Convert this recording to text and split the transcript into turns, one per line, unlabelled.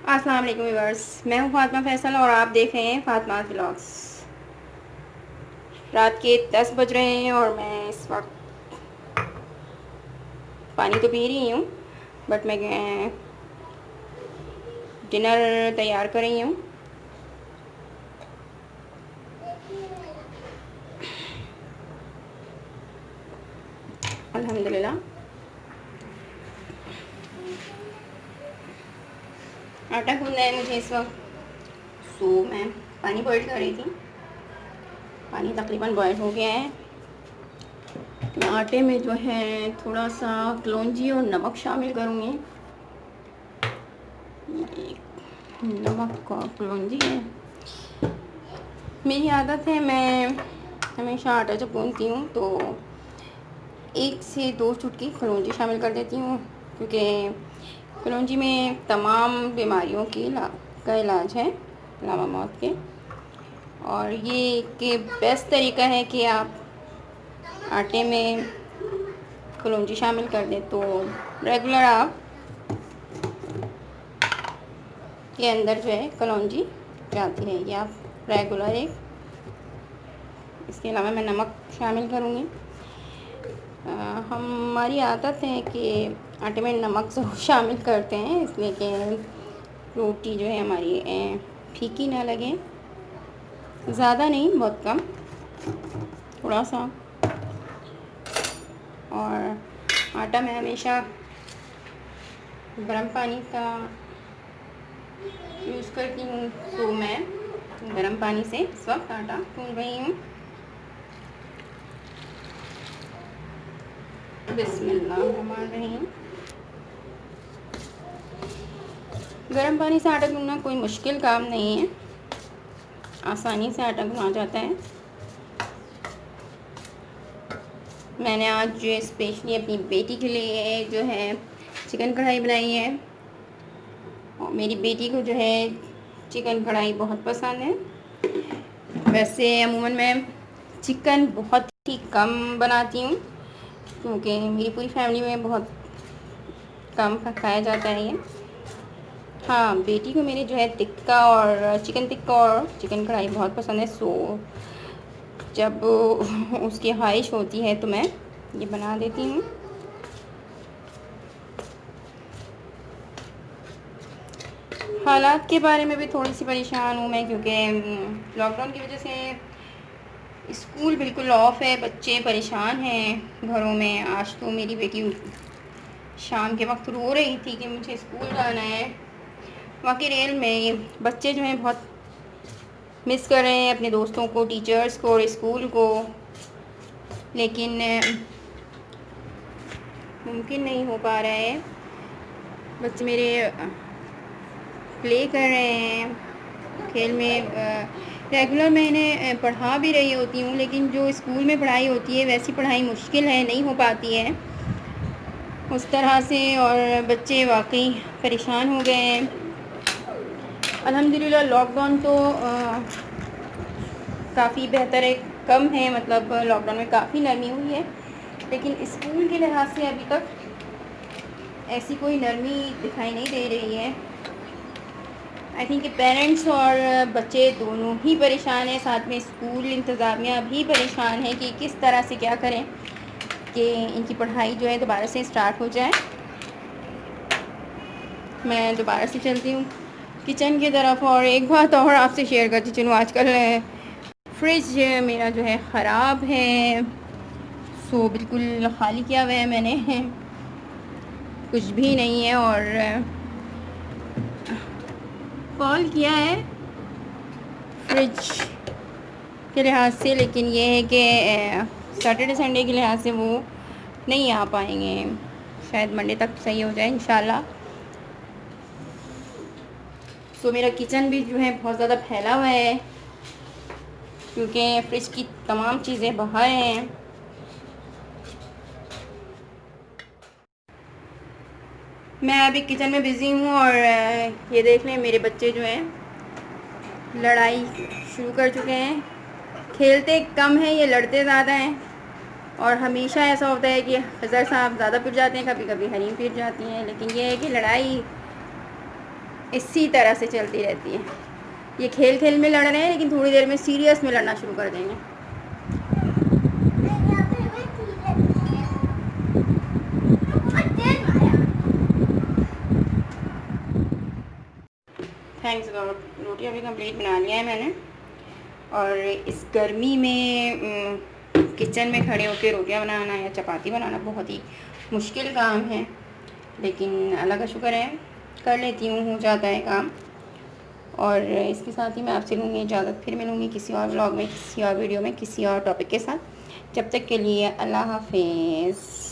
अस्सलाम वालेकुम व्यूअर्स, मैं हूँ फातिमा फैसल और आप देख रहे हैं फातिमा व्लॉग्स। रात के 10 बज रहे हैं और मैं इस वक्त पानी तो पी रही हूँ, बट मैं डिनर तैयार कर रही हूँ। अल्हम्दुलिल्लाह आटा गूंदना है मुझे इस वक्त, सो मैं पानी बॉईल कर रही थी। पानी तकरीबन बॉईल हो गया है। मैं आटे में जो है थोड़ा सा कलौंजी और नमक शामिल करूँगी। नमक और कलौंजी है। मेरी आदत है, मैं हमेशा आटा जब गूंदती हूँ तो 1 से 2 चुटकी कलौंजी शामिल कर देती हूँ, क्योंकि कलौंजी में तमाम बीमारियों का इलाज है अलावा मौत के। और ये कि बेस्ट तरीका है कि आप आटे में कलौंजी शामिल कर दें तो रेगुलर आप के अंदर जो है कलौंजी जाती रहेगी, आप रेगुलर एक। इसके अलावा मैं नमक शामिल करूँगी। हमारी आदत है कि आटे में नमक ज़रूर शामिल करते हैं, इसलिए कि रोटी जो है हमारी फीकी ना लगे। ज़्यादा नहीं, बहुत कम, थोड़ा सा। और आटा मैं हमेशा गर्म पानी का यूज़ करती हूँ, तो मैं गर्म पानी से इस वक्त आटा गूंद रही हूँ। बिस्मिल्लाहिर्रहमानिर्रहीम। गर्म पानी से आटा गूंदना कोई मुश्किल काम नहीं है, आसानी से आटा गूंदा जाता है। मैंने आज जो स्पेशली अपनी बेटी के लिए जो है चिकन कढ़ाई बनाई है, और मेरी बेटी को जो है चिकन कढ़ाई बहुत पसंद है। वैसे अमूमन मैं चिकन बहुत ही कम बनाती हूँ, क्योंकि मेरी पूरी फैमिली में बहुत कम खाया जाता है ये। हाँ, बेटी को मेरे जो है टिक्का और चिकन कढ़ाई बहुत पसंद है, सो जब उसकी ख्वाहिश होती है तो मैं ये बना देती हूँ। हालात के बारे में भी थोड़ी सी परेशान हूँ मैं, क्योंकि लॉकडाउन की वजह से स्कूल बिल्कुल ऑफ है, बच्चे परेशान हैं घरों में। आज तो मेरी बेटी शाम के वक्त रो रही थी कि मुझे स्कूल जाना है। वाकई रियल में ये बच्चे जो हैं बहुत मिस कर रहे हैं अपने दोस्तों को, टीचर्स को और स्कूल को, लेकिन मुमकिन नहीं हो पा रहा है। बच्चे मेरे प्ले कर रहे हैं खेल में। रेगुलर मैं इन्हें पढ़ा भी रही होती हूँ, लेकिन जो स्कूल में पढ़ाई होती है वैसी पढ़ाई मुश्किल है, नहीं हो पाती है उस तरह से, और बच्चे वाकई परेशान हो गए हैं। अल्हम्दुलिल्लाह लॉकडाउन तो काफ़ी बेहतर है, कम है, मतलब लॉकडाउन में काफ़ी नरमी हुई है, लेकिन स्कूल के लिहाज से अभी तक ऐसी कोई नरमी दिखाई नहीं दे रही है। आई थिंक पेरेंट्स और बच्चे दोनों ही परेशान हैं, साथ में स्कूल इंतज़ामिया भी परेशान है कि किस तरह से क्या करें कि इनकी पढ़ाई जो है दोबारा से स्टार्ट हो जाए। मैं दोबारा से चलती हूँ किचन की तरफ, और एक बात और आपसे शेयर करती चलूँ। आजकल फ्रिज मेरा जो है ख़राब है, सो बिल्कुल खाली किया हुआ है मैंने, कुछ भी नहीं है। और कॉल किया है फ्रिज के लिहाज से, लेकिन ये है कि सैटरडे संडे के लिहाज से वो नहीं आ पाएंगे, शायद मंडे तक सही हो जाए इंशाल्लाह। सो मेरा किचन भी जो है बहुत ज़्यादा फैला हुआ है, क्योंकि फ्रिज की तमाम चीज़ें बाहर हैं। मैं अभी किचन में बिज़ी हूँ, और ये देख लें मेरे बच्चे जो हैं लड़ाई शुरू कर चुके हैं। खेलते कम हैं, ये लड़ते ज़्यादा हैं, और हमेशा ऐसा होता है कि हज़र साहब ज़्यादा पिट जाते हैं, कभी कभी हरीम पिट जाती हैं, लेकिन ये है कि लड़ाई इसी तरह से चलती रहती है। ये खेल खेल में लड़ रहे हैं, लेकिन थोड़ी देर में सीरियस में लड़ना शुरू कर देंगे। थैंक्स गॉड, रोटी अभी कंप्लीट बना लिया है मैंने। और इस गर्मी में किचन में खड़े होकर रोटियां बनाना या चपाती बनाना बहुत ही मुश्किल काम है, लेकिन अल्लाह का शुक्र है कर लेती हूँ, हो जाता है काम। और इसके साथ ही मैं आपसे लूँगी इजाज़त, फिर मिलूँगी किसी और व्लॉग में, किसी और वीडियो में, किसी और टॉपिक के साथ। जब तक के लिए अल्लाह हाफिज़।